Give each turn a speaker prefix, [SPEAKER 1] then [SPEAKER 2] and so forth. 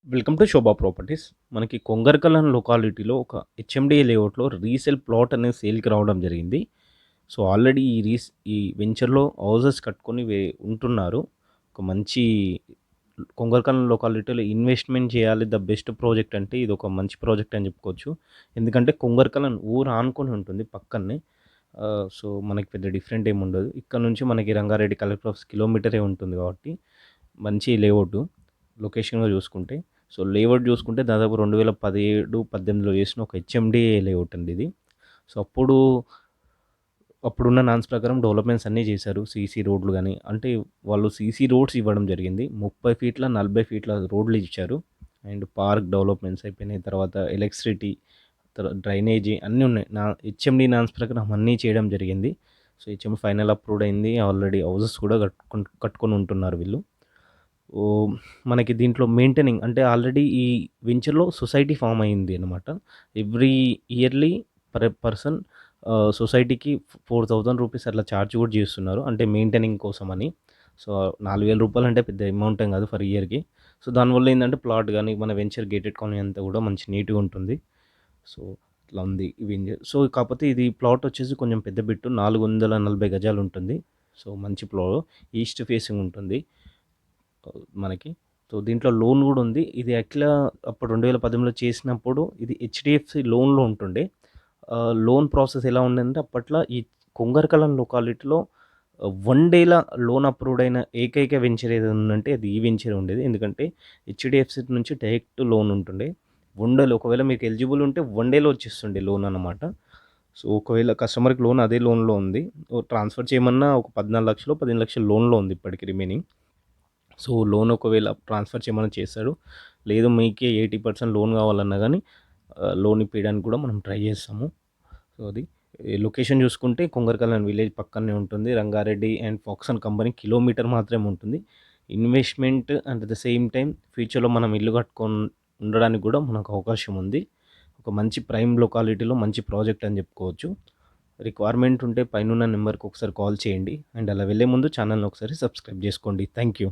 [SPEAKER 1] Welcome to Shobha properties. మనకి కొంగరకల్ లొకాలిటీలో ఒక HMDA లేఅవుట్‌లో రీసేల్ ప్లాట్ అనేది సేల్‌కి రావడం జరిగింది. సో, ఆల్రెడీ ఈ వెంచర్‌లో హౌసెస్ కట్టుకొని ఉంటున్నారు. ఒక మంచి కొంగరకల్ లొకాలిటీలో ఇన్వెస్ట్‌మెంట్ చేయాలి. ద బెస్ట్ ప్రాజెక్ట్ అంటే ఇదొక మంచి ప్రాజెక్ట్ అని చెప్పుకోవచ్చు. ఎందుకంటే కొంగరకల్ ఊరు ఆనుకొని ఉంటుంది పక్కనే. సో, మనకి పెద్ద డిఫరెంట్ ఏమి ఉండదు. ఇక్కడ నుంచి మనకి రంగారెడ్డి కలెక్టర్ ఆఫీస్ కిలోమీటరే ఉంటుంది కాబట్టి మంచి లేఅవుట్ లొకేషన్‌గా చూసుకుంటే. సో, లేఅవుట్ చూసుకుంటే దాదాపు 2017, 18లో చేసిన ఒక హెచ్ఎండిఏ లేఅవుట్ అండి ఇది. సో, అప్పుడున్న నామ్స్ ప్రకారం డెవలప్‌మెంట్స్ అన్నీ చేశారు. సీసీ రోడ్లు గాని, అంటే వాళ్ళు సీసీ రోడ్స్ ఇవ్వడం జరిగింది. 30 ఫీట్ల, 40 ఫీట్ల రోడ్లు ఇచ్చారు. అండ్ పార్క్ డెవలప్‌మెంట్స్ అయిపోయినాయి. తర్వాత ఎలక్ట్రిసిటీ, డ్రైనేజీ అన్నీ ఉన్నాయి. హెచ్ఎండి నామ్స్ ప్రకారం అన్నీ చేయడం జరిగింది. సో, హెచ్ఎండి ఫైనల్ అప్రూవ్డ్ అయింది. ఆల్రెడీ హౌసెస్ కూడా కట్టుకొని ఉంటున్నారు వీళ్ళు. మనకి దీంట్లో మెయింటైనింగ్ అంటే ఆల్రెడీ ఈ వెంచర్‌లో సొసైటీ ఫార్మ్ అయింది అనమాట. ఎవ్రీ ఇయర్‌లీ పర్సన్ సొసైటీకి రూ. 4,000 అట్లా చార్జ్ కూడా చేస్తున్నారు. అంటే మెయింటైనింగ్ కోసమని. సో, రూ. 4,000 అంటే పెద్ద అమౌంట్ ఏం కాదు ఫర్ ఇయర్‌కి. సో, దానివల్ల ఏందంటే ప్లాట్ గాని, మన వెంచర్ గేటెడ్ కాలనీ అంతా కూడా మంచి నీట్‌గా ఉంటుంది. సో, ఇట్లా ఉంది ఈ వెంచర్. సో, కాకపోతే ఇది ప్లాట్ వచ్చేసి కొంచెం పెద్ద బిట్టు 440 గజాలు ఉంటుంది. సో, మంచి ఈస్ట్ ఫేసింగ్ ఉంటుంది. మనకి. సో, దీంట్లో లోన్ గూడా ఉంది. ఇది యాక్చువల్‌గా అప్పుడు 2018లో చేసినప్పుడు ఇది హెచ్‌డిఎఫ్‌సి లోన్‌లో ఉంటుండే. లోన్ ప్రాసెస్ ఎలా ఉందంటే అప్పట్లో ఈ కొంగరకలం లొకాలిటీలో 1 డేల లోన్ అప్రూవ్డ్ అయిన ఏకైక వెంచర్ ఏదైనా ఉందంటే అది ఈ వెంచరే ఉండేది. ఎందుకంటే హెచ్‌డిఎఫ్‌సి నుంచి డైరెక్ట్ లోన్ ఉంటుండే. 1 డేలో ఒకవేళ మీకు ఎలిజిబుల్ ఉంటే 1 డేలో వచ్చేస్తుండే లోన్ అన్నమాట. సో, ఒకవేళ కస్టమర్‌కి లోన్ అదే లోన్‌లో ఉంది. ట్రాన్స్‌ఫర్ చేయమన్నా ఒక 14,00,000 15,00,000 లోన్‌లో ఉంది ఇప్పటికి రిమైనింగ్. సో, లోన్ ఒకవేళ ట్రాన్స్‌ఫర్ చేయమన్నా చేస్తాడు. లేదు మీకే 80% లోన్ కావాలన్నా గానీ లోన్ ఇప్పియడానికి కూడా మనం ట్రై చేస్తాము. సో, అది లొకేషన్ చూసుకుంటే కొంగరకల్యాణ్ విలేజ్ పక్కనే ఉంటుంది. రంగారెడ్డి అండ్ ఫాక్సన్ కంపెనీ కిలోమీటర్ మాత్రమే ఉంటుంది. Investment and at the same time ఫ్యూచర్‌లో మనం ఇల్లు కట్టుకొని ఉండడానికి కూడా మనకు అవకాశం ఉంది. ఒక మంచి ప్రైమ్ లొకాలిటీలో మంచి ప్రాజెక్ట్ అని చెప్పుకోవచ్చు. రిక్వైర్మెంట్ ఉంటే పైనున్న నెంబర్‌కి ఒకసారి కాల్ చేయండి. అండ్ అలా వెళ్ళే ముందు ఛానెల్‌ని ఒకసారి సబ్స్క్రైబ్ చేసుకోండి. Thank you.